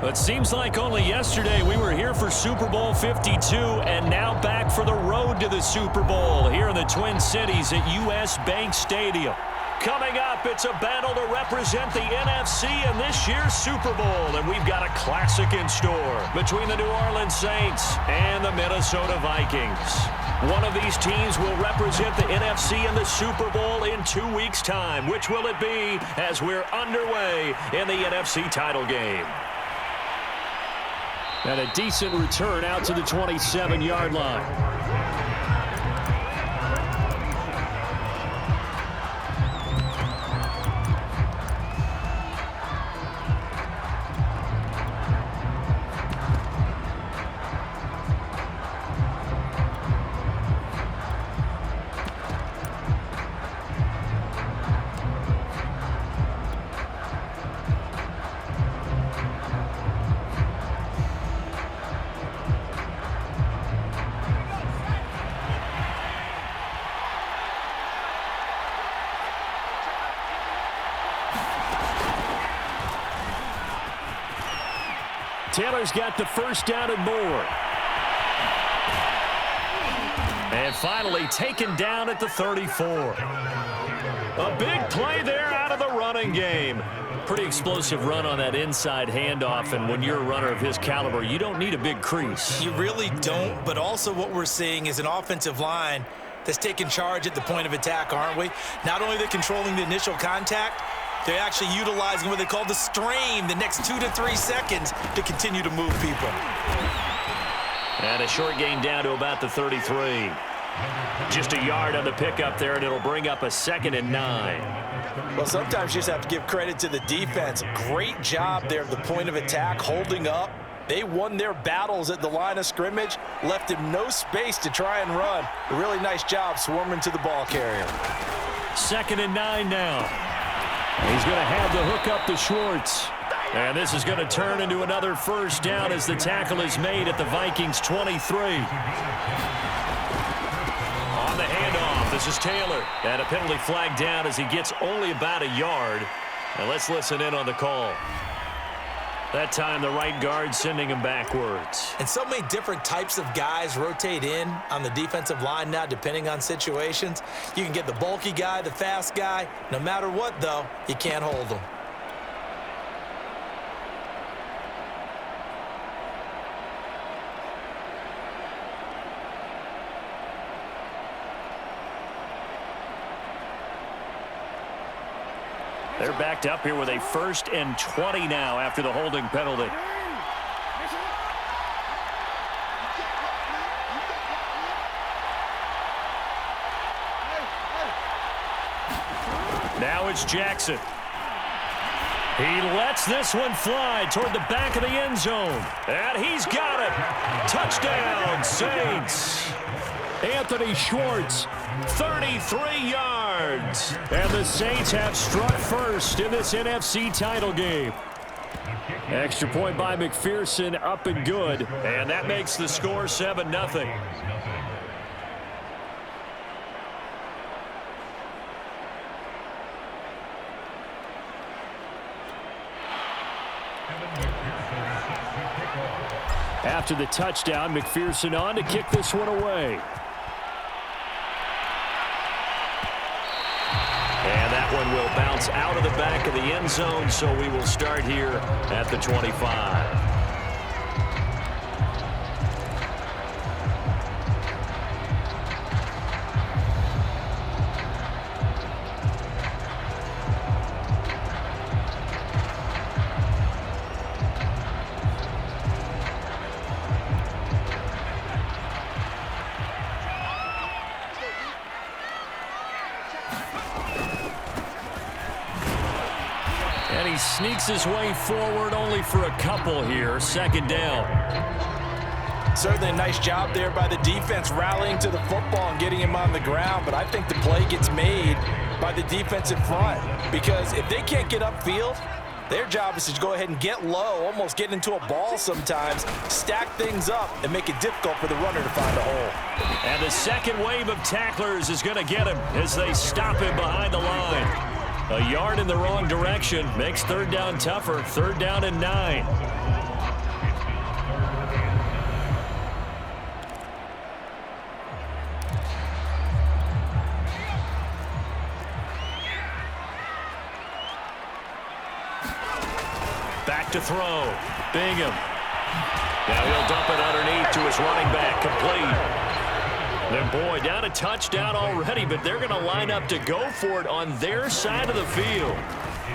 It seems like only yesterday we were here for Super Bowl 52 and now back for the road to the Super Bowl here in the Twin Cities at US Bank Stadium. Coming up, it's a battle to represent the NFC in this year's Super Bowl, and we've got a classic in store between the New Orleans Saints and the Minnesota Vikings. One of these teams will represent the NFC in the Super Bowl in 2 weeks' time. Which will it be as we're underway in the NFC title game? And a decent return out to the 27-yard line. Taylor's got the first down and more. And finally taken down at the 34. A big play there out of the running game. Pretty explosive run on that inside handoff, and when you're a runner of his caliber, you don't need a big crease. You really don't, but also what we're seeing is an offensive line that's taking charge at the point of attack, aren't we? Not only are they controlling the initial contact, they're actually utilizing what they call the strain, the next 2 to 3 seconds to continue to move people. And a short gain down to about the 33. Just a yard on the pickup there, and it'll bring up a 2nd and 9. Well, sometimes you just have to give credit to the defense. Great job there at the point of attack, holding up. They won their battles at the line of scrimmage, left him no space to try and run. A really nice job swarming to the ball carrier. 2nd and 9 now. He's going to have the hook up to Schwartz. And this is going to turn into another first down as the tackle is made at the Vikings 23. On the handoff, this is Taylor. And a penalty flag down as he gets only about a yard. And let's listen in on the call. That time the right guard sending him backwards. And so many different types of guys rotate in on the defensive line now depending on situations. You can get the bulky guy, the fast guy. No matter what, though, you can't hold them. They're backed up here with a 1st and 20 now after the holding penalty. Now it's Jackson. He lets this one fly toward the back of the end zone. And he's got it. Touchdown, Saints. Anthony Schwartz, 33 yards. And the Saints have struck first in this NFC title game. Extra point by McPherson, up and good. And that makes the score 7-0. After the touchdown, McPherson on to kick this one away. And that one will bounce out of the back of the end zone, so we will start here at the 25. And he sneaks his way forward only for a couple here. 2nd down. Certainly a nice job there by the defense rallying to the football and getting him on the ground. But I think the play gets made by the defensive front. Because if they can't get upfield, their job is to go ahead and get low, almost get into a ball sometimes, stack things up, and make it difficult for the runner to find a hole. And the second wave of tacklers is going to get him as they stop him behind the line. A yard in the wrong direction makes 3rd down tougher. 3rd down and 9. to throw. Bingham. Now he'll dump it underneath to his running back. Complete. And boy, down a touchdown already, but they're going to line up to go for it on their side of the field.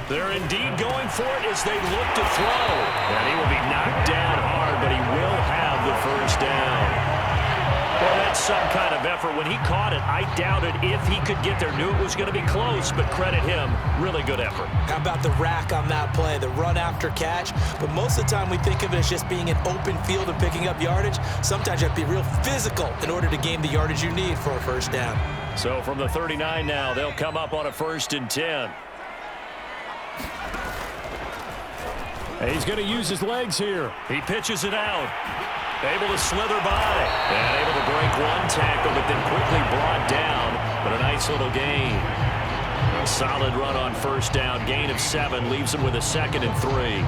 They're indeed going for it as they look to throw. And he will be knocked down hard, but he will have the first down. Well, that's some kind of effort. When he caught it, I doubted if he could get there. Knew it was going to be close, but credit him. Really good effort. How about the rack on that play, the run after catch? But most of the time we think of it as just being an open field and picking up yardage. Sometimes you have to be real physical in order to gain the yardage you need for a first down. So from the 39 now, they'll come up on a 1st and 10. He's going to use his legs here. He pitches it out. Able to slither by. And able to break one tackle, but then quickly brought down. But a nice little gain. A solid run on first down. Gain of 7 leaves him with a 2nd and 3.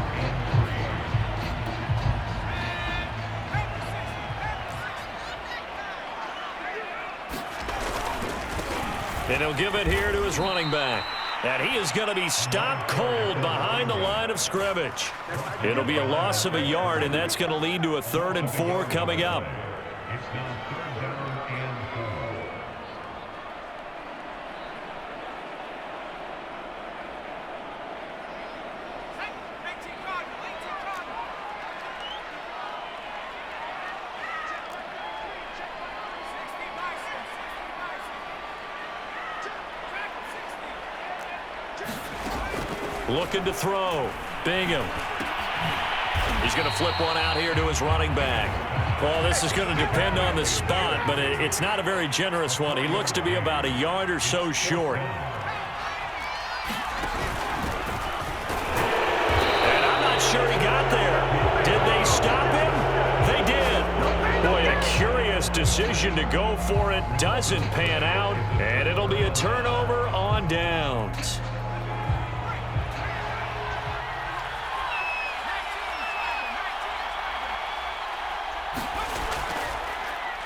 And he'll give it here to his running back. And he is going to be stopped cold behind the line of scrimmage. It'll be a loss of a yard, and that's going to lead to a 3rd and 4 coming up. Looking to throw. Bingham. He's going to flip one out here to his running back. Well, this is going to depend on the spot, but it's not a very generous one. He looks to be about a yard or so short. And I'm not sure he got there. Did they stop him? They did. Boy, a curious decision to go for it. Doesn't pan out, and it'll be a turnover on downs.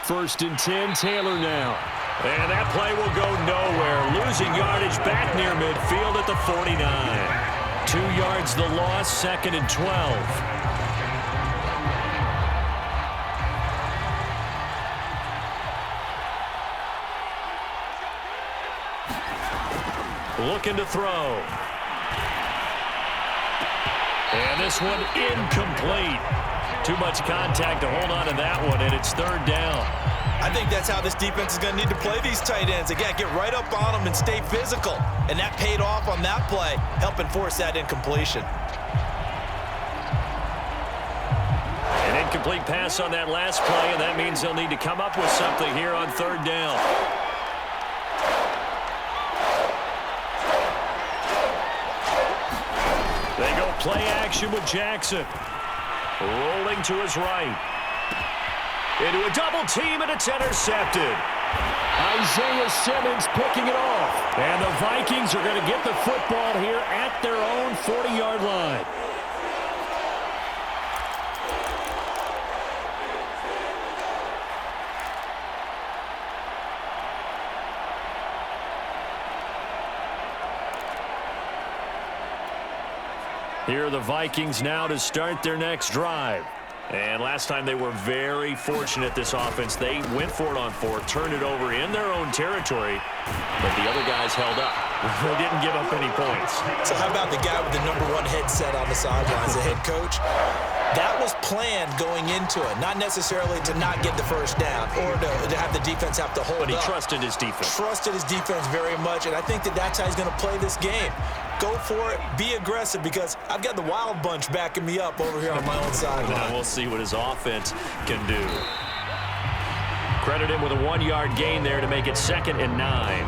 1st and 10, Taylor now. And that play will go nowhere. Losing yardage back near midfield at the 49. 2 yards the loss, 2nd and 12. Looking to throw. And this one incomplete. Too much contact to hold on to that one, and it's 3rd down. I think that's how this defense is going to need to play these tight ends. Again, get right up on them and stay physical. And that paid off on that play, helping force that incompletion. An incomplete pass on that last play, and that means they'll need to come up with something here on 3rd down. They go play action with Jackson. Rolling to his right. Into a double team, and it's intercepted. Isaiah Simmons picking it off. And the Vikings are going to get the football here at their own 40-yard line. Here are the Vikings now to start their next drive. And last time they were very fortunate, this offense. They went for it on 4th, turned it over in their own territory, but the other guys held up. They didn't give up any points. So how about the guy with the #1 headset on the sidelines, the head coach? That was planned going into it, not necessarily to not get the first down or to have the defense have to hold up. But he trusted his defense. Trusted his defense very much, and I think that's how he's going to play this game. Go for it, be aggressive, because I've got the Wild Bunch backing me up over here on my own sideline. Now we'll see what his offense can do. Credit him with a 1-yard gain there to make it 2nd and 9.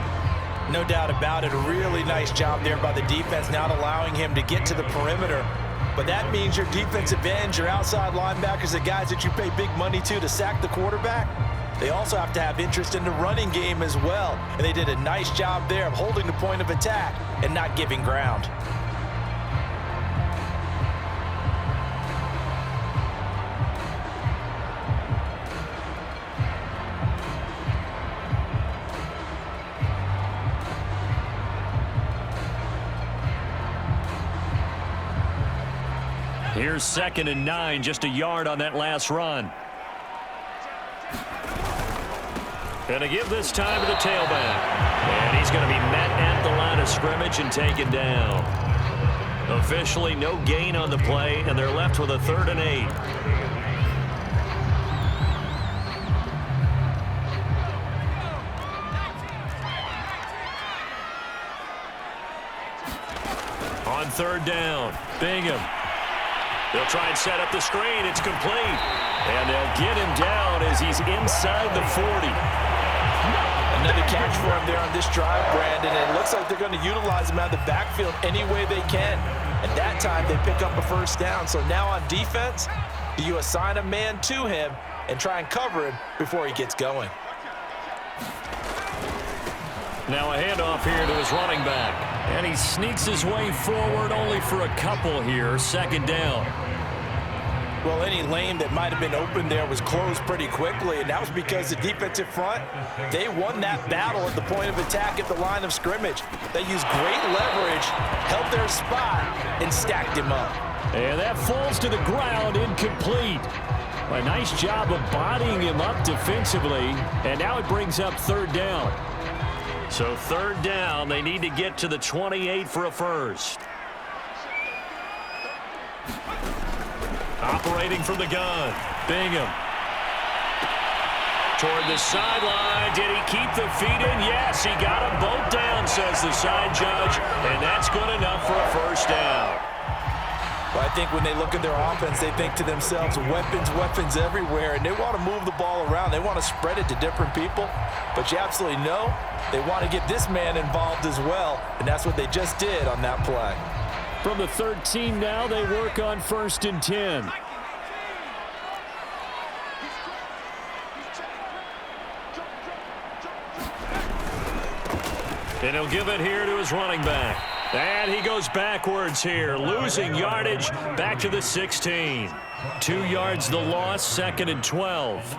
No doubt about it. A really nice job there by the defense, not allowing him to get to the perimeter. But that means your defensive ends, your outside linebackers, the guys that you pay big money to sack the quarterback, they also have to have interest in the running game as well. And they did a nice job there of holding the point of attack and not giving ground. Here's 2nd and 9, just a yard on that last run. And to give this time to the tailback. And he's going to be met at the line of scrimmage and taken down. Officially no gain on the play, and they're left with a 3rd and 8. On 3rd down, Bingham. They'll try and set up the screen. It's complete. And they'll get him down as he's inside the 40. Another catch for him there on this drive, Brandon. And it looks like they're going to utilize him out of the backfield any way they can. And that time they pick up a 1st down. So now on defense, do you assign a man to him and try and cover him before he gets going? Now a handoff here to his running back. And he sneaks his way forward only for a couple here. 2nd down. Well, any lane that might have been open there was closed pretty quickly, and that was because the defensive front, they won that battle at the point of attack at the line of scrimmage. They used great leverage, held their spot, and stacked him up. And that falls to the ground, incomplete. A nice job of bodying him up defensively, and now it brings up 3rd down. So 3rd down, they need to get to the 28 for a 1st. Operating from the gun, Bingham. Toward the sideline, did he keep the feet in? Yes, he got them both down, says the side judge, and that's good enough for a 1st down. Well, I think when they look at their offense, they think to themselves, weapons everywhere, and they want to move the ball around. They want to spread it to different people, but you absolutely know they want to get this man involved as well, and that's what they just did on that play. From the 13 now, they work on 1st and 10. And he'll give it here to his running back. And he goes backwards here, losing yardage back to the 16. 2 yards the loss, 2nd and 12.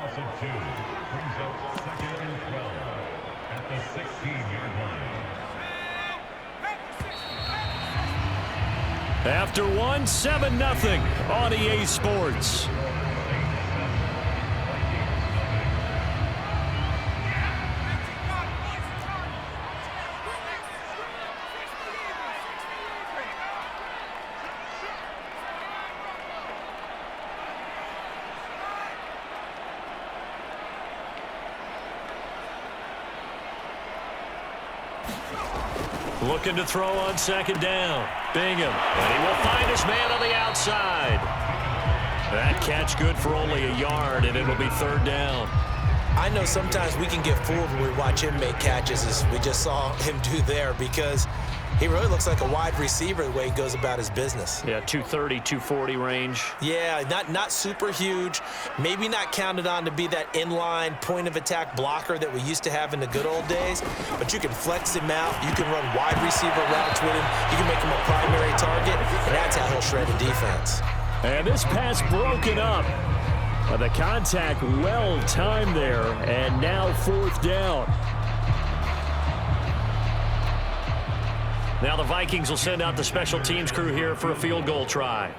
After one, 7-0 on EA Sports. Looking to throw on 2nd down. Bingham. And he will find his man on the outside. That catch good for only a yard, and it'll be 3rd down. I know sometimes we can get fooled when we watch him make catches, as we just saw him do there, because he really looks like a wide receiver the way he goes about his business. Yeah, 230, 240 range. Yeah, not super huge. Maybe not counted on to be that inline point-of-attack blocker that we used to have in the good old days, but you can flex him out. You can run wide receiver routes with him. You can make him a primary target, and that's how he'll shred a defense. And this pass broken up. The contact well-timed there, and now 4th down. Now the Vikings will send out the special teams crew here for a field goal try.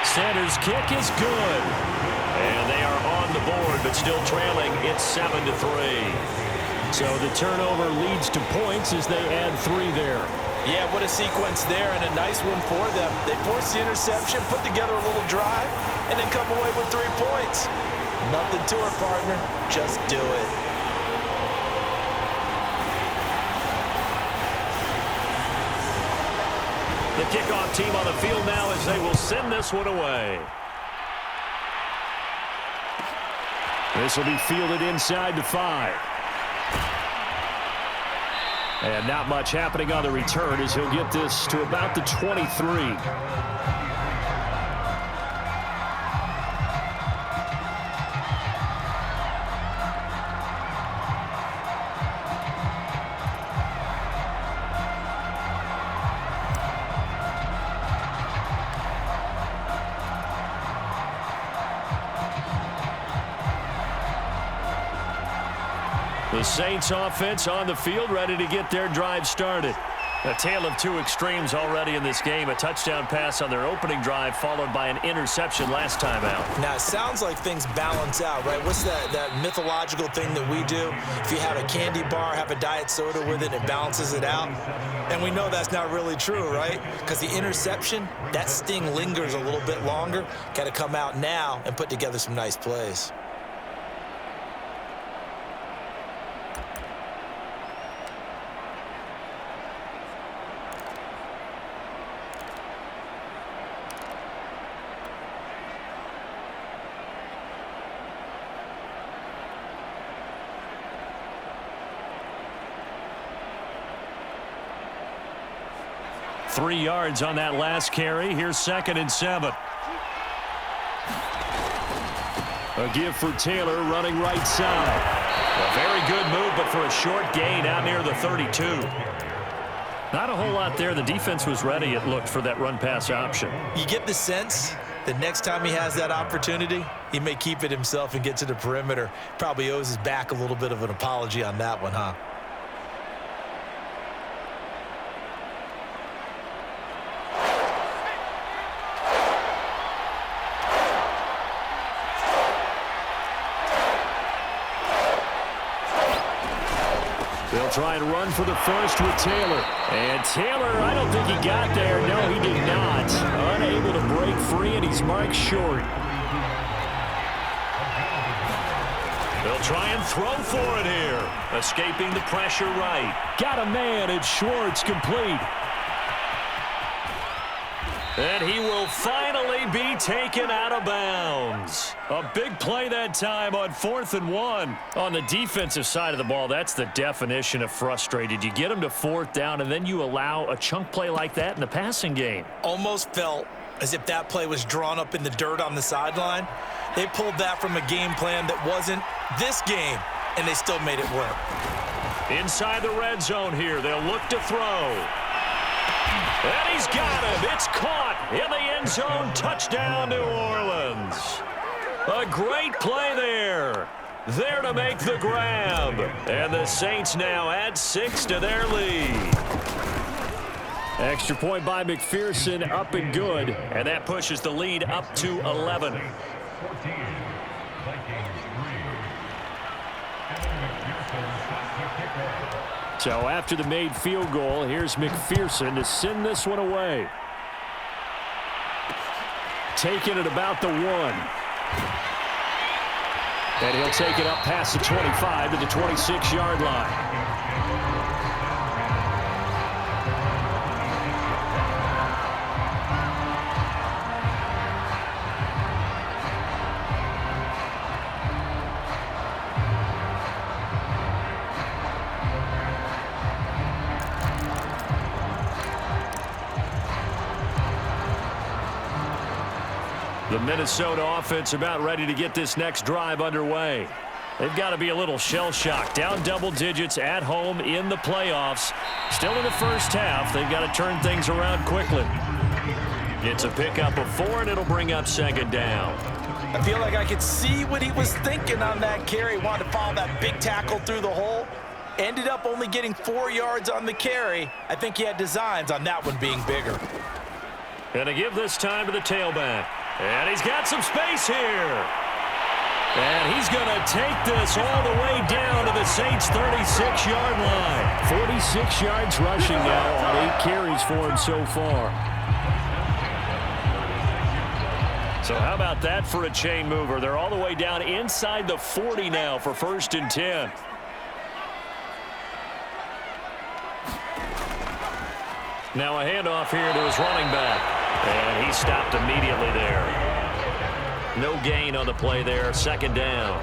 Sanders' kick is good. And they are on the board, but still trailing. It's 7-3. So the turnover leads to points as they add 3 there. Yeah, what a sequence there, and a nice one for them. They force the interception, put together a little drive, and then come away with 3 points. Nothing to it, partner. Just do it. The kickoff team on the field now as they will send this one away. This will be fielded inside the 5. And not much happening on the return as he'll get this to about the 23. The Saints offense on the field, ready to get their drive started. A tale of two extremes already in this game. A touchdown pass on their opening drive, followed by an interception last time out. Now, it sounds like things balance out, right? What's that mythological thing that we do? If you have a candy bar, have a diet soda with it, it balances it out. And we know that's not really true, right? Because the interception, that sting lingers a little bit longer. Got to come out now and put together some nice plays. Three yards on that last carry. Here's 2nd and 7. A give for Taylor running right side. A very good move, but for a short gain out near the 32. Not a whole lot there. The defense was ready, it looked, for that run-pass option. You get the sense that next time he has that opportunity, he may keep it himself and get to the perimeter. Probably owes his back a little bit of an apology on that one, huh? They'll try and run for the first with Taylor. And Taylor, I don't think he got there. No, he did not. Unable to break free, and he's marked short. They'll try and throw for it here. Escaping the pressure right. Got a man, and Schwartz complete. And he will finally be taken out of bounds. A big play that time on 4th and 1. On the defensive side of the ball, that's the definition of frustrated. You get them to 4th down, and then you allow a chunk play like that in the passing game. Almost felt as if that play was drawn up in the dirt on the sideline. They pulled that from a game plan that wasn't this game, and they still made it work. Inside the red zone here, they'll look to throw. And he's got him. It's caught in the end zone. Touchdown, New Orleans. A great play there. There to make the grab. And the Saints now add 6 to their lead. Extra point by McPherson, up and good. And that pushes the lead up to 11. So after the made field goal, here's McPherson to send this one away. Taking it about the 1. And he'll take it up past the 25 to the 26-yard line. The Minnesota offense about ready to get this next drive underway. They've got to be a little shell-shocked. Down double digits at home in the playoffs. Still in the first half. They've got to turn things around quickly. It's a pickup of 4, and it'll bring up 2nd down. I feel like I could see what he was thinking on that carry. Wanted to follow that big tackle through the hole. Ended up only getting 4 yards on the carry. I think he had designs on that one being bigger. Going to give this time to the tailback. And he's got some space here. And he's going to take this all the way down to the Saints' 36-yard line. 46 yards rushing now on 8 carries for him so far. So how about that for a chain mover? They're all the way down inside the 40 now for 1st and 10. Now a handoff here to his running back. And he stopped immediately there. No gain on the play there. 2nd down.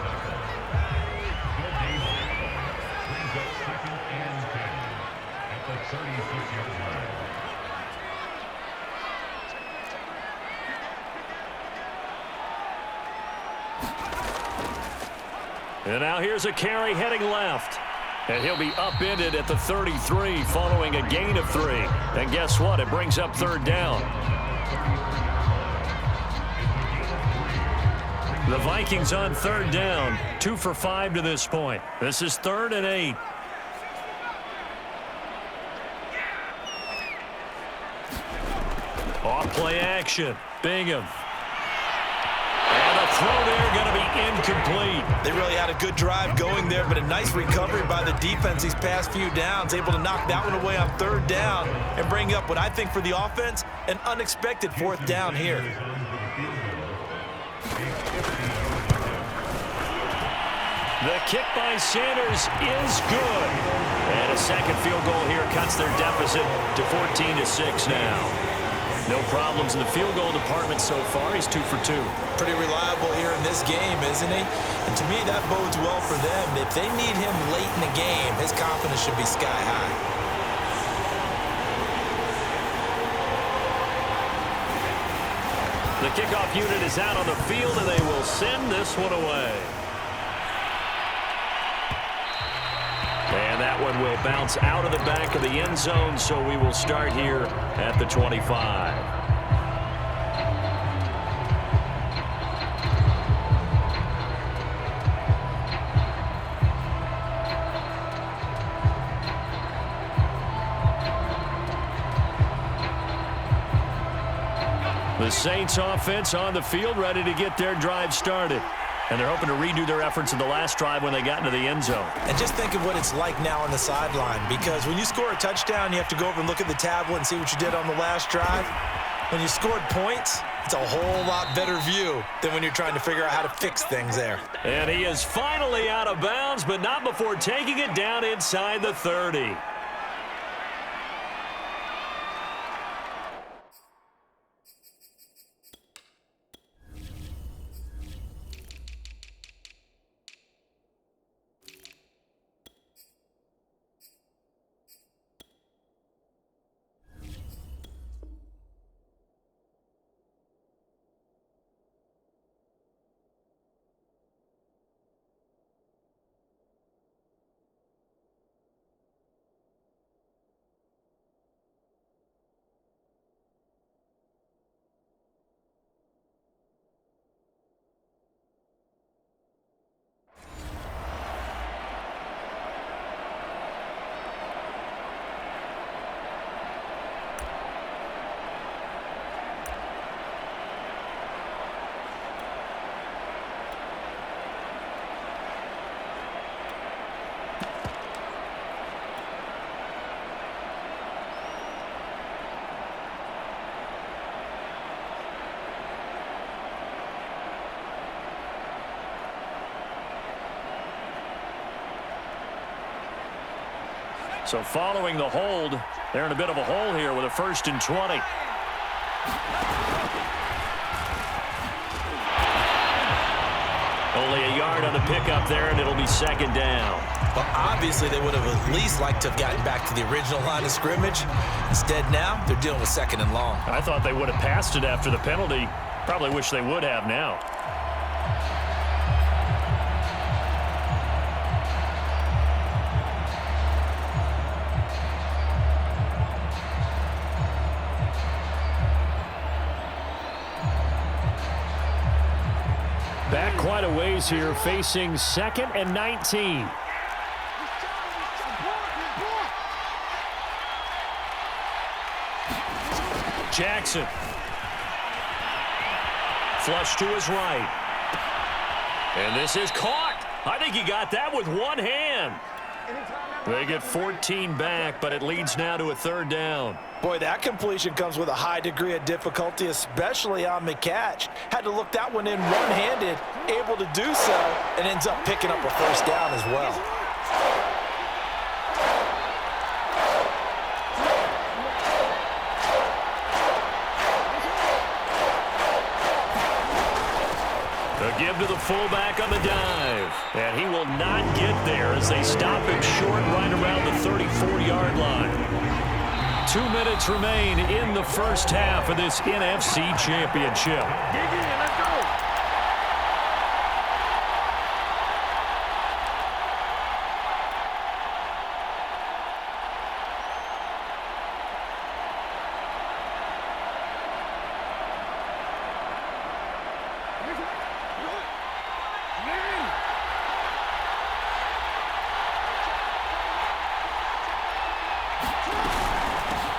And now here's a carry heading left. And he'll be upended at the 33 following a gain of 3. And guess what? It brings up 3rd down. The Vikings on third down, 2 for 5 to this point. This is 3rd and 8. Off play action. Bingham. And the throw there going to be incomplete. They really had a good drive going there, but a nice recovery by the defense these past few downs, able to knock that one away on 3rd down and bring up what I think for the offense, an unexpected 4th down here. The kick by Sanders is good. And a second field goal here cuts their deficit to 14-6 now. No problems in the field goal department so far. He's 2 for 2. Pretty reliable here in this game, isn't he? And to me, that bodes well for them. If they need him late in the game, his confidence should be sky high. The kickoff unit is out on the field, and they will send this one away. And that one will bounce out of the back of the end zone, so we will start here at the 25. The Saints offense on the field, ready to get their drive started. And they're hoping to redo their efforts in the last drive when they got into the end zone. And just think of what it's like now on the sideline, because when you score a touchdown, you have to go over and look at the tablet and see what you did on the last drive. When you scored points, it's a whole lot better view than when you're trying to figure out how to fix things there. And he is finally out of bounds, but not before taking it down inside the 30. So following the hold, they're in a bit of a hole here with a 1st and 20. Only a yard on the pickup there, and it'll be 2nd down. Well, obviously they would have at least liked to have gotten back to the original line of scrimmage. Instead now, they're dealing with 2nd and long. I thought they would have passed it after the penalty. Probably wish they would have now. Back quite a ways here, facing 2nd and 19. Jackson. Flush to his right. And this is caught. I think he got that with one hand. They get 14 back, but it leads now to a 3rd down. Boy, that completion comes with a high degree of difficulty, especially on the catch. Had to look that one in one-handed, able to do so, and ends up picking up a 1st down as well. A give to the fullback on the dive. And he will not get there as they stop him short right around the 34-yard line. 2 minutes remain in the first half of this NFC Championship. Let's go.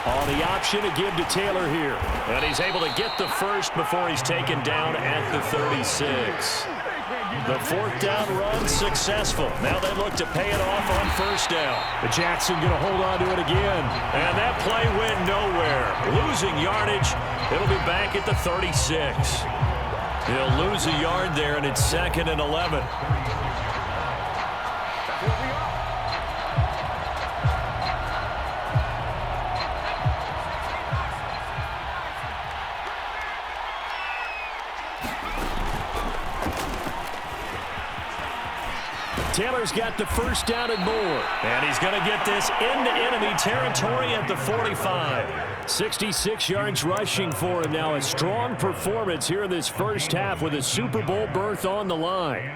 On the option to give to Taylor here. And he's able to get the first before he's taken down at the 36. The fourth down run successful. Now they look to pay it off on first down. But Jackson going to hold on to it again. And that play went nowhere. Losing yardage. It'll be back at the 36. He'll lose a yard there, and it's 2nd and 11. Taylor's got the first down and more. And he's going to get this into enemy territory at the 45. 66 yards rushing for him now. A strong performance here in this first half with a Super Bowl berth on the line.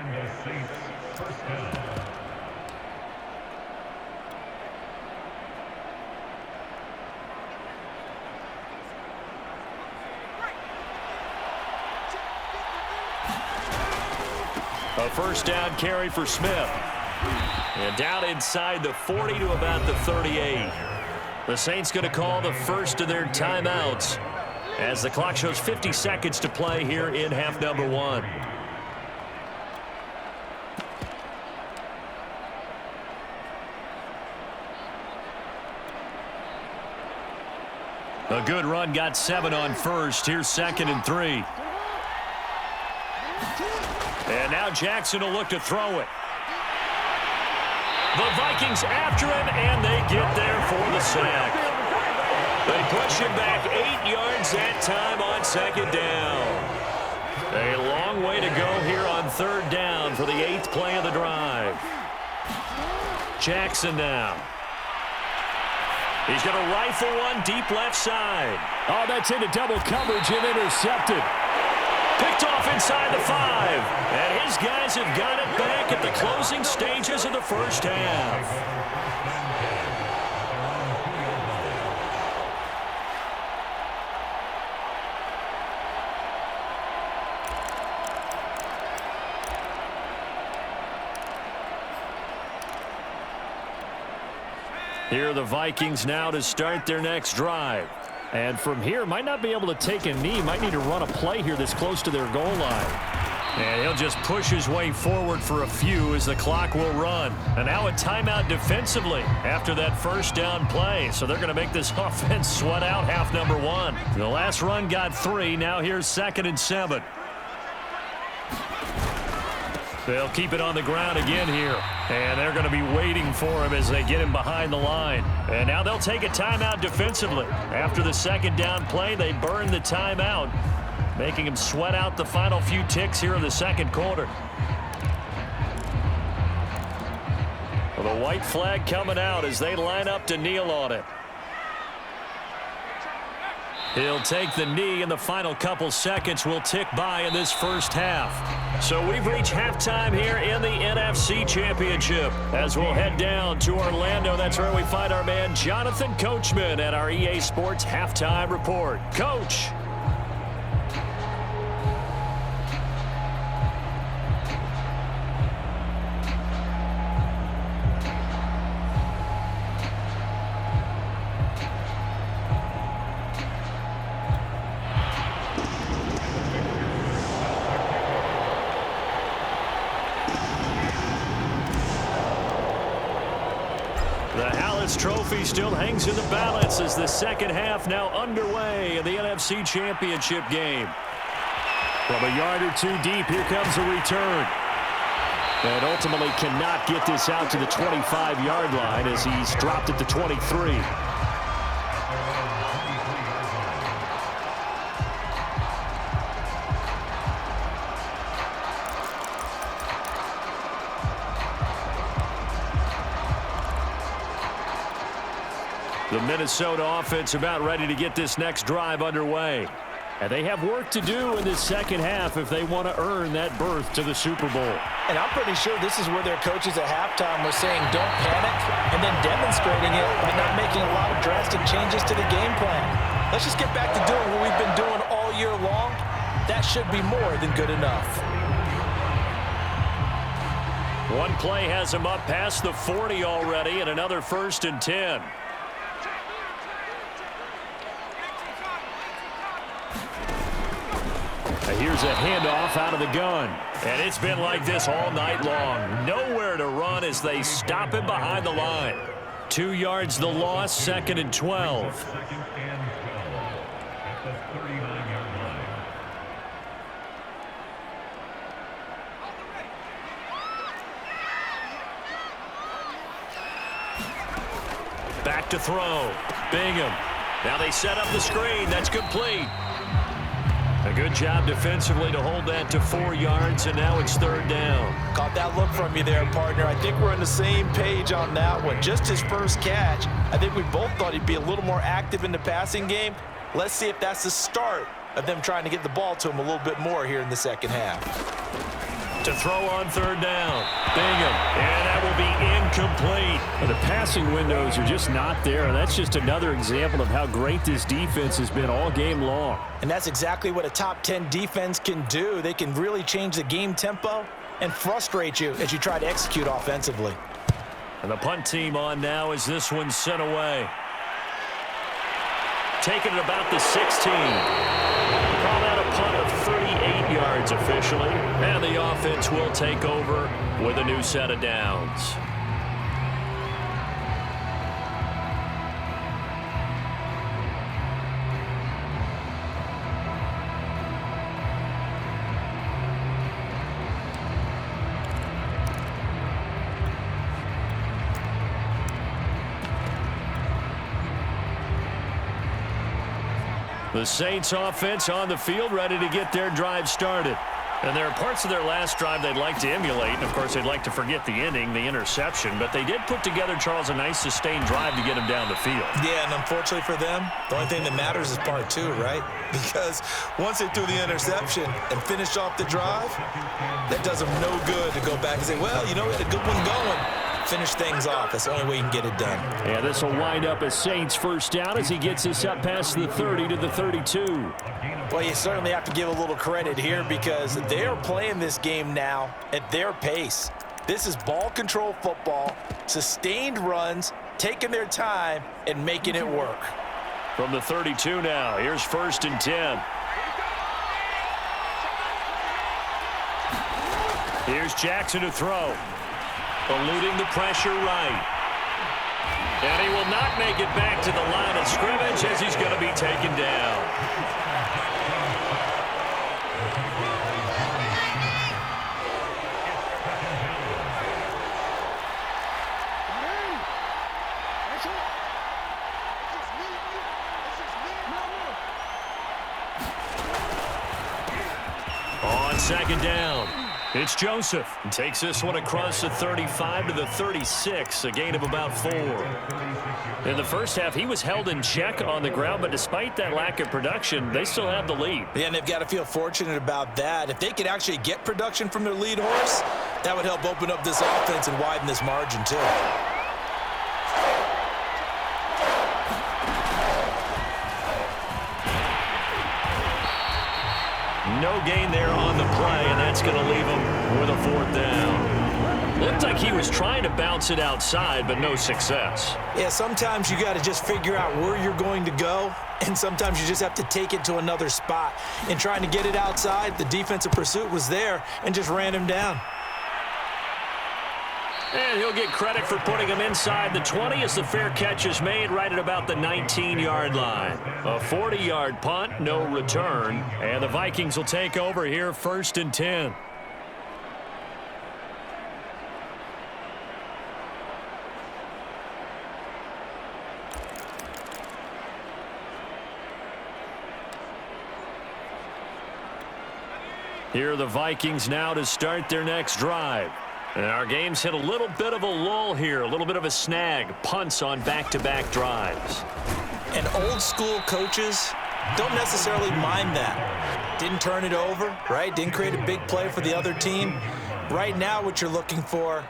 A first down carry for Smith. And down inside the 40 to about the 38. The Saints going to call the first of their timeouts as the clock shows 50 seconds to play here in half number 1. A good run, got 7 on first. Here's 2nd and 3. And now Jackson will look to throw it. The Vikings after him, and they get there for the sack. They push him back 8 yards that time on 2nd down. A long way to go here on 3rd down for the 8th play of the drive. Jackson now. He's going to rifle one deep left side. Oh, that's into double coverage and intercepted. Picked off inside the 5. And his guys have got it back at the closing stages of the first half. Here are the Vikings now to start their next drive. And from here, might not be able to take a knee. Might need to run a play here this close to their goal line. And he'll just push his way forward for a few as the clock will run. And now a timeout defensively after that first down play. So they're going to make this offense sweat out half number 1. The last run got 3. Now here's 2nd and 7. They'll keep it on the ground again here. And they're going to be waiting for him as they get him behind the line. And now they'll take a timeout defensively. After the 2nd down play, they burn the timeout, making him sweat out the final few ticks here in the 2nd quarter. Well, the white flag coming out as they line up to kneel on it. He'll take the knee, and the final couple seconds will tick by in this first half. So we've reached halftime here in the NFC Championship. As we'll head down to Orlando, that's where we find our man Jonathan Coachman at our EA Sports Halftime Report. Coach. Trophy still hangs in the balance as the second half now underway in the NFC Championship game. From a yard or two deep, here comes a return. And ultimately cannot get this out to the 25-yard line as he's dropped at the 23. The Minnesota offense about ready to get this next drive underway. And they have work to do in this second half if they want to earn that berth to the Super Bowl. And I'm pretty sure this is where their coaches at halftime were saying don't panic, and then demonstrating it by not making a lot of drastic changes to the game plan. Let's just get back to doing what we've been doing all year long. That should be more than good enough. One play has him up past the 40 already, and another 1st and 10. Here's a handoff out of the gun. And it's been like this all night long. Nowhere to run as they stop him behind the line. 2 yards the loss, 2nd and 12. Back to throw. Bingham. Now they set up the screen. That's complete. A good job defensively to hold that to 4 yards, and now it's 3rd down. Caught that look from you there, partner. I think we're on the same page on that one. Just his first catch. I think we both thought he'd be a little more active in the passing game. Let's see if that's the start of them trying to get the ball to him a little bit more here in the second half. To throw on 3rd down. Bingham. And that will be incomplete. Well, the passing windows are just not there. That's just another example of how great this defense has been all game long. And that's exactly what a top 10 defense can do. They can really change the game tempo and frustrate you as you try to execute offensively. And the punt team on now as this one's sent away. Taking it about the 16. Call that a punt of 38 yards officially. And the offense will take over with a new set of downs. The Saints offense on the field, ready to get their drive started. And there are parts of their last drive they'd like to emulate. And, of course, they'd like to forget the ending, the interception. But they did put together, Charles, a nice sustained drive to get them down the field. Yeah, and unfortunately for them, the only thing that matters is part 2, right? Because once they threw the interception and finished off the drive, that does them no good to go back and say, well, you know, we had a good one going. Finish things off. That's the only way you can get it done. Yeah, this will wind up as Saints first down as he gets this up past the 30 to the 32. Well, you certainly have to give a little credit here because they are playing this game now at their pace. This is ball control football, sustained runs, taking their time, and making it work. From the 32 now, here's 1st and 10. Here's Jackson to throw. Eluding the pressure right. And he will not make it back to the line of scrimmage as he's going to be taken down. On 2nd down. It's Joseph. He takes this one across the 35 to the 36, a gain of about 4. In the first half, he was held in check on the ground, but despite that lack of production, they still have the lead. Yeah, and they've got to feel fortunate about that. If they could actually get production from their lead horse, that would help open up this offense and widen this margin too. No gain there on the play, and that's going to leave him with a 4th down. Looked like he was trying to bounce it outside, but no success. Yeah, sometimes you got to just figure out where you're going to go, and sometimes you just have to take it to another spot. In trying to get it outside, the defensive pursuit was there and just ran him down. And he'll get credit for putting him inside the 20 as the fair catch is made right at about the 19-yard line. A 40-yard punt, no return. And the Vikings will take over here 1st and 10. Here are the Vikings now to start their next drive. And our game's hit a little bit of a lull here, a little bit of a snag. Punts on back-to-back drives. And old-school coaches don't necessarily mind that. Didn't turn it over, right? Didn't create a big play for the other team. Right now what you're looking for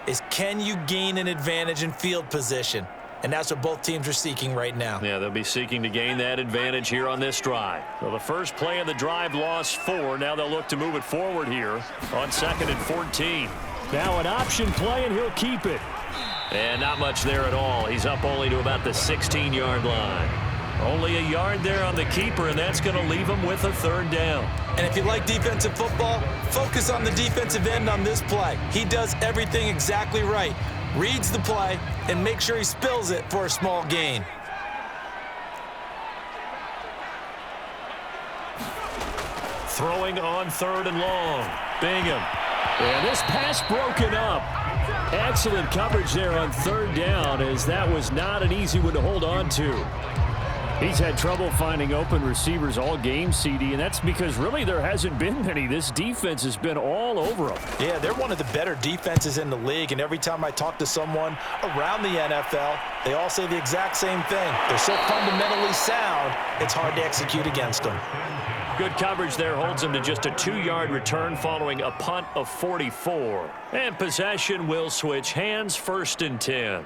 is can you gain an advantage in field position? And that's what both teams are seeking right now. Yeah, they'll be seeking to gain that advantage here on this drive. Well, the first play of the drive lost 4. Now they'll look to move it forward here on 2nd and 14. Now an option play, and he'll keep it. And not much there at all. He's up only to about the 16-yard line. Only a yard there on the keeper, and that's going to leave him with a third down. And if you like defensive football, focus on the defensive end on this play. He does everything exactly right. Reads the play and make sure he spills it for a small gain. Throwing on 3rd and long. Bingham. And this pass broken up. Excellent coverage there on 3rd down, as that was not an easy one to hold on to. He's had trouble finding open receivers all game, CD, and that's because really there hasn't been many. This defense has been all over them. Yeah, they're one of the better defenses in the league, and every time I talk to someone around the NFL, they all say the exact same thing. They're so fundamentally sound, it's hard to execute against them. Good coverage there holds him to just a 2-yard return following a punt of 44. And possession will switch hands, 1st and 10.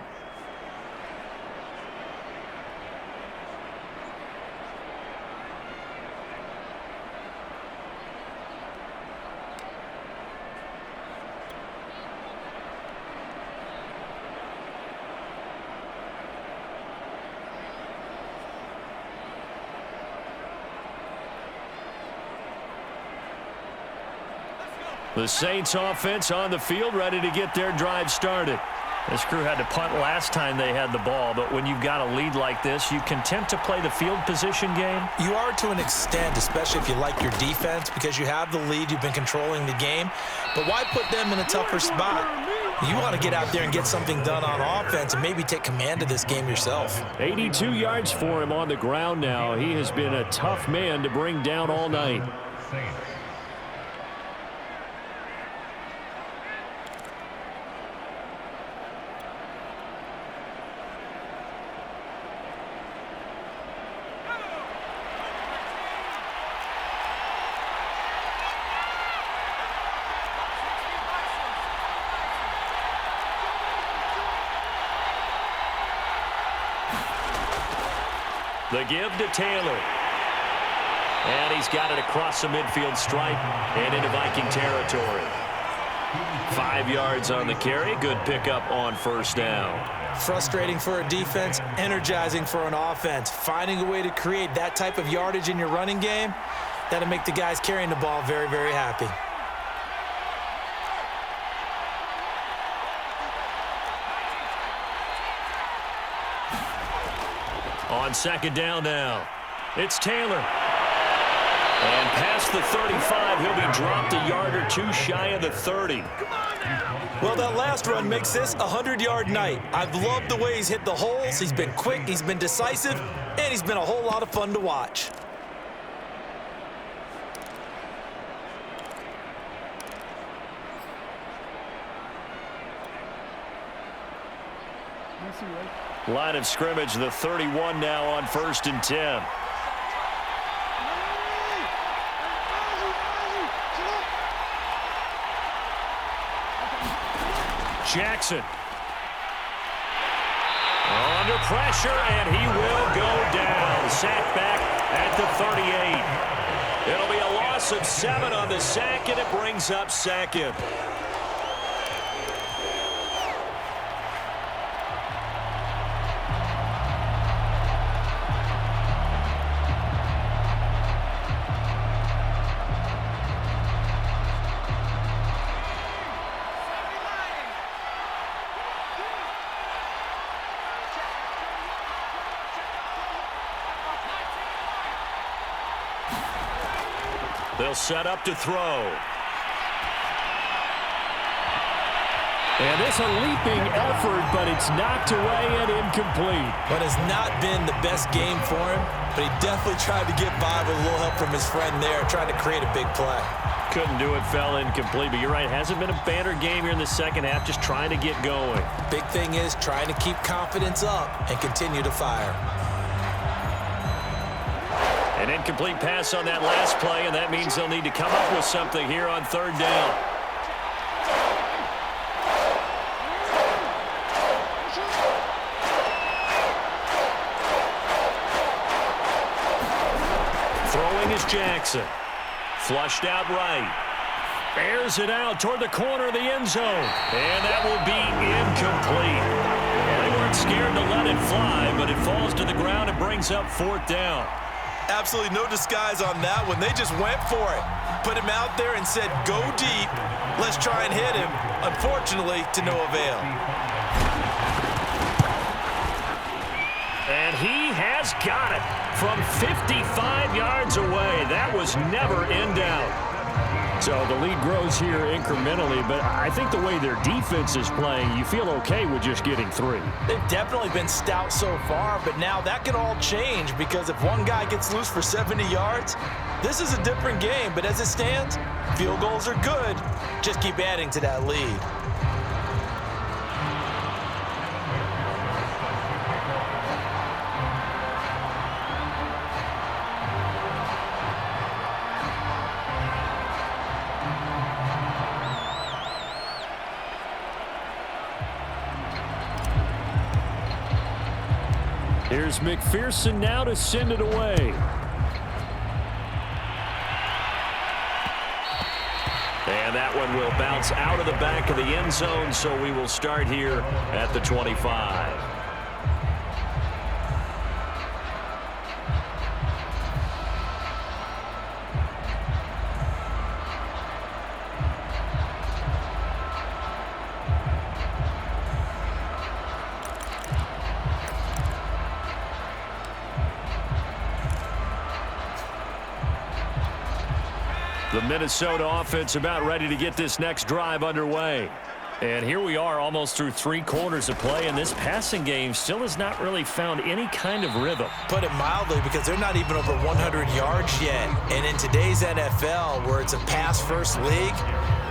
The Saints offense on the field, ready to get their drive started. This crew had to punt last time they had the ball, but when you've got a lead like this, you content to play the field position game? You are to an extent, especially if you like your defense, because you have the lead, you've been controlling the game. But why put them in a tougher spot? You want to get out there and get something done on offense and maybe take command of this game yourself. 82 yards for him on the ground now. He has been a tough man to bring down all night. The give to Taylor. And he's got it across the midfield stripe and into Viking territory. 5 yards on the carry. Good pickup on 1st down. Frustrating for a defense, energizing for an offense. Finding a way to create that type of yardage in your running game, that'll make the guys carrying the ball very, very happy. On 2nd down now, it's Taylor. And past the 35, he'll be dropped a yard or two shy of the 30. Well, that last run makes this a 100-yard night. I've loved the way he's hit the holes. He's been quick, he's been decisive, and he's been a whole lot of fun to watch. Line of scrimmage, the 31 now on 1st and 10. Jackson. Under pressure, and he will go down. Sack back at the 38. It'll be a loss of 7 on the sack, and it brings up 2nd. They'll set up to throw. And it's a leaping effort, but it's knocked away and incomplete. But it's not been the best game for him, but he definitely tried to get by with a little help from his friend there, trying to create a big play. Couldn't do it, fell incomplete, but you're right, hasn't been a banner game here in the second half, just trying to get going. Big thing is trying to keep confidence up and continue to fire. An incomplete pass on that last play, and that means they'll need to come up with something here on 3rd down. Throwing is Jackson. Flushed out right. Airs it out toward the corner of the end zone. And that will be incomplete. They weren't Scared to let it fly, but it falls to the ground and brings up 4th down. Absolutely no disguise on that one. They just went for it. Put him out there and said, go deep. Let's try and hit him. Unfortunately, to no avail. And he has got it from 55 yards away. That was never in doubt. So the lead grows here incrementally, but I think the way their defense is playing, you feel okay with just getting 3. They've definitely been stout so far, but now that could all change because if one guy gets loose for 70 yards, this is a different game. But as it stands, field goals are good. Just keep adding to that lead. Here's McPherson now to send it away. And that one will bounce out of the back of the end zone, so we will start here at the 25. The Minnesota offense about ready to get this next drive underway. And here we are almost through 3 quarters of play, and this passing game still has not really found any kind of rhythm. Put it mildly, because they're not even over 100 yards yet. And in today's NFL, where it's a pass-first league,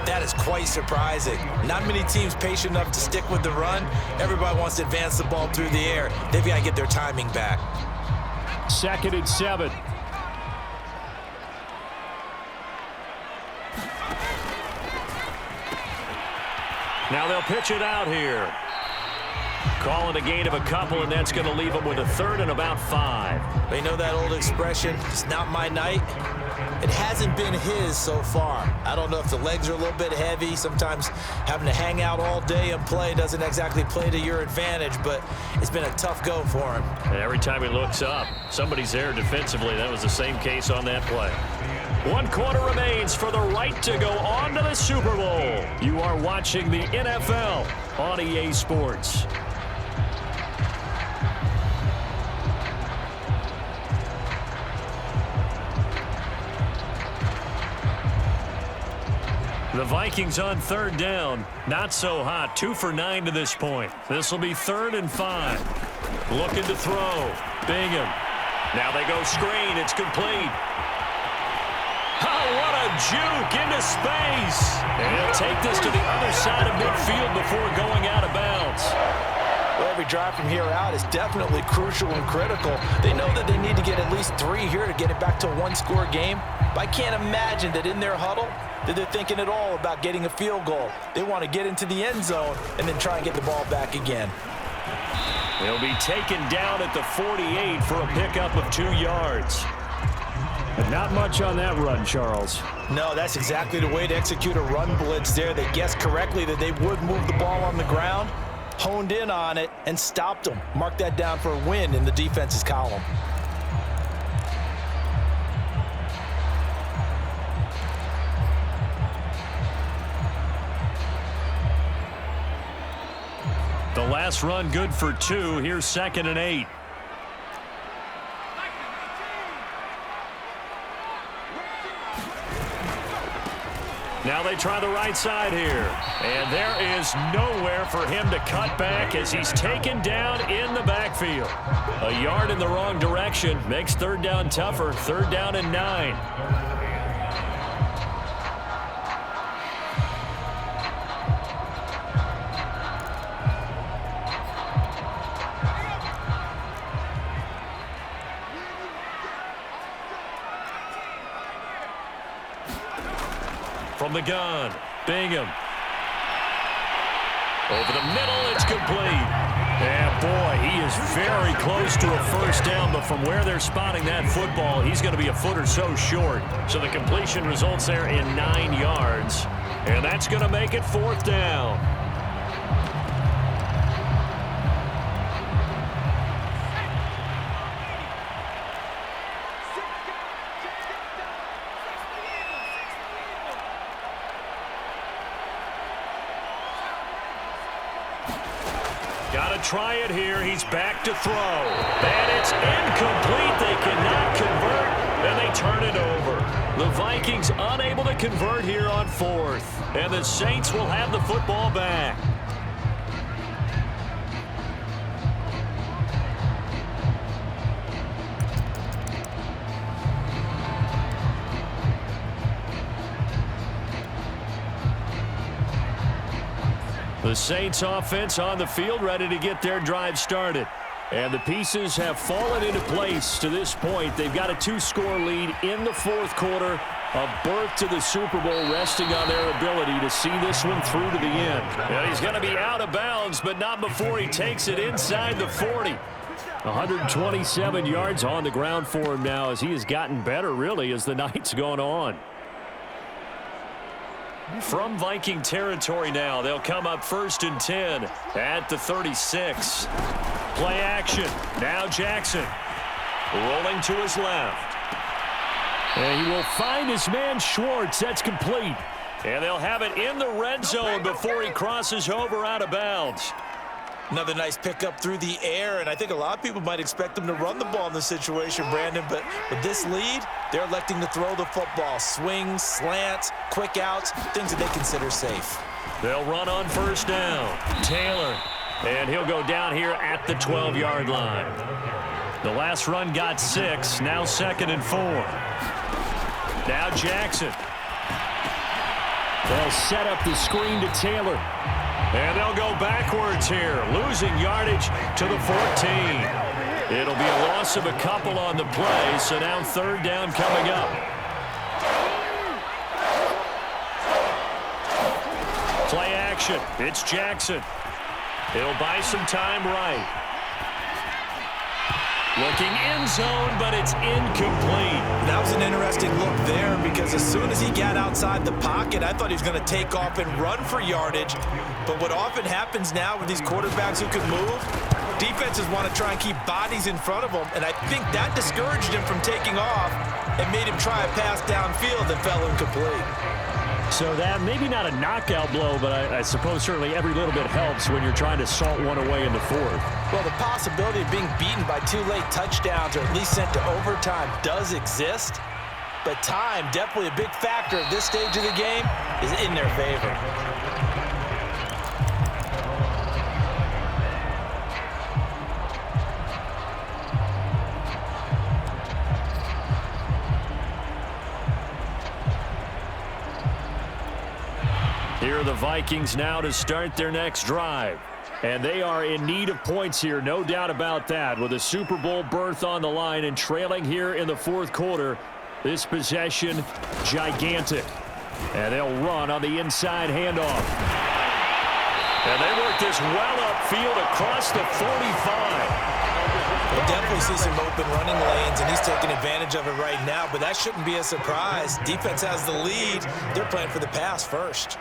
that is quite surprising. Not many teams patient enough to stick with the run. Everybody wants to advance the ball through the air. They've got to get their timing back. 2nd and 7. Now they'll pitch it out here. Calling a gain of a couple, and that's going to leave them with a 3rd and about 5. They know that old expression, it's not my night. It hasn't been his so far. I don't know if the legs are a little bit heavy. Sometimes having to hang out all day and play doesn't exactly play to your advantage, but it's been a tough go for him. And every time he looks up, somebody's there defensively. That was the same case on that play. 1 quarter remains for the right to go on to the Super Bowl. You are watching the NFL on EA Sports. The Vikings on 3rd down. Not so hot. 2 for 9 to this point. This will be 3rd and 5. Looking to throw. Bingham. Now they go screen. It's complete. Oh, what a juke into space. And he'll take this to the other side of midfield before going out of bounds. Well, every drive from here out is definitely crucial and critical. They know that they need to get at least 3 here to get it back to a 1-score game. But I can't imagine that in their huddle that they're thinking at all about getting a field goal. They want to get into the end zone and then try and get the ball back again. He'll be taken down at the 48 for a pickup of 2 yards. But not much on that run, Charles. No, that's exactly the way to execute a run blitz there. They guessed correctly that they would move the ball on the ground, honed in on it, and stopped them. Mark that down for a win in the defense's column. The last run good for 2. Here's 2nd and 8. Now they try the right side here. And there is nowhere for him to cut back as he's taken down in the backfield. A yard in the wrong direction makes 3rd down tougher. 3rd down and 9. From the gun, Bingham. Over the middle, it's complete. And boy, he is very close to a 1st down, but from where they're spotting that football, he's going to be a foot or so short. So the completion results there in 9 yards. And that's going to make it 4th down. to try it here. He's back to throw. And it's incomplete. They cannot convert, and they turn it over. The Vikings unable to convert here on 4th. And the Saints will have the football back. The Saints offense on the field, ready to get their drive started. And the pieces have fallen into place to this point. They've got a 2-score lead in the 4th quarter. A berth to the Super Bowl resting on their ability to see this one through to the end. And he's going to be out of bounds, but not before he takes it inside the 40. 127 yards on the ground for him now as he has gotten better, really, as the night's gone on. From Viking territory now, they'll come up 1st and 10 at the 36. Play action. Now Jackson rolling to his left. And he will find his man Schwartz. That's complete. And they'll have it in the red zone before he crosses over out of bounds. Another nice pickup through the air, and I think a lot of people might expect them to run the ball in this situation, Brandon, but with this lead, they're electing to throw the football. Swings, slants, quick outs, things that they consider safe. They'll run on 1st down. Taylor, and he'll go down here at the 12-yard line. The last run got 6, now 2nd and 4. Now Jackson. They'll set up the screen to Taylor. And they'll go backwards here, losing yardage to the 14. It'll be a loss of a couple on the play, so now 3rd down coming up. Play action. It's Jackson. He'll buy some time right. Looking end zone, but it's incomplete. That was an interesting look there because as soon as he got outside the pocket, I thought he was going to take off and run for yardage. But what often happens now with these quarterbacks who can move, defenses want to try and keep bodies in front of them, and I think that discouraged him from taking off and made him try a pass downfield that fell incomplete. So that, maybe not a knockout blow, but I suppose certainly every little bit helps when you're trying to salt one away in the 4th. Well, the possibility of being beaten by 2 late touchdowns or at least sent to overtime does exist, but time, definitely a big factor at this stage of the game, is in their favor. Here are the Vikings now to start their next drive. And they are in need of points here, no doubt about that, with a Super Bowl berth on the line and trailing here in the 4th quarter. This possession, gigantic. And they'll run on the inside handoff. And they work this well upfield across the 45. We'll definitely see some open running lanes, and he's taking advantage of it right now, but that shouldn't be a surprise. Defense has the lead. They're playing for the pass first.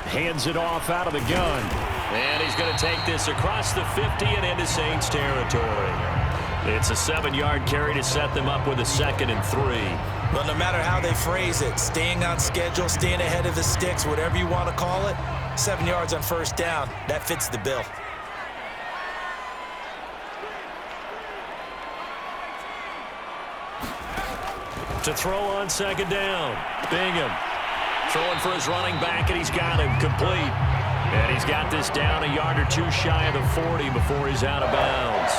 Hands it off out of the gun. And he's going to take this across the 50 and into Saints territory. It's a 7-yard carry to set them up with a 2nd and 3. Well, no matter how they phrase it, staying on schedule, staying ahead of the sticks, whatever you want to call it, 7 yards on 1st down, that fits the bill. To throw on 2nd down. Bingham throwing for his running back, and he's got him complete. And he's got this down a yard or 2 shy of the 40 before he's out of bounds.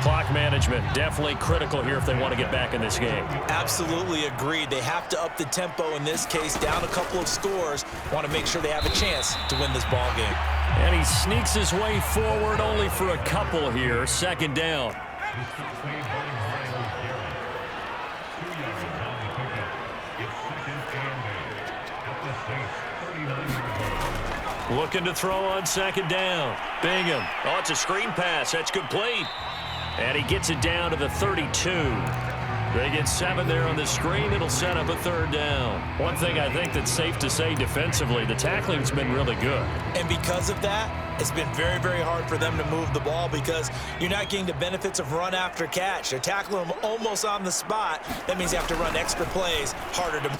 Clock management definitely critical here if they want to get back in this game. Absolutely agreed. They have to up the tempo in this case, down a couple of scores. Want to make sure they have a chance to win this ball game. And he sneaks his way forward only for a couple here. 2nd down. Looking to throw on 2nd down. Bingham. Oh, it's a screen pass. That's complete. And he gets it down to the 32. They get 7 there on the screen. It'll set up a 3rd down. One thing I think that's safe to say defensively, the tackling's been really good. And because of that, it's been very, very hard for them to move the ball because you're not getting the benefits of run after catch. They're tackling them almost on the spot. That means you have to run extra plays, harder to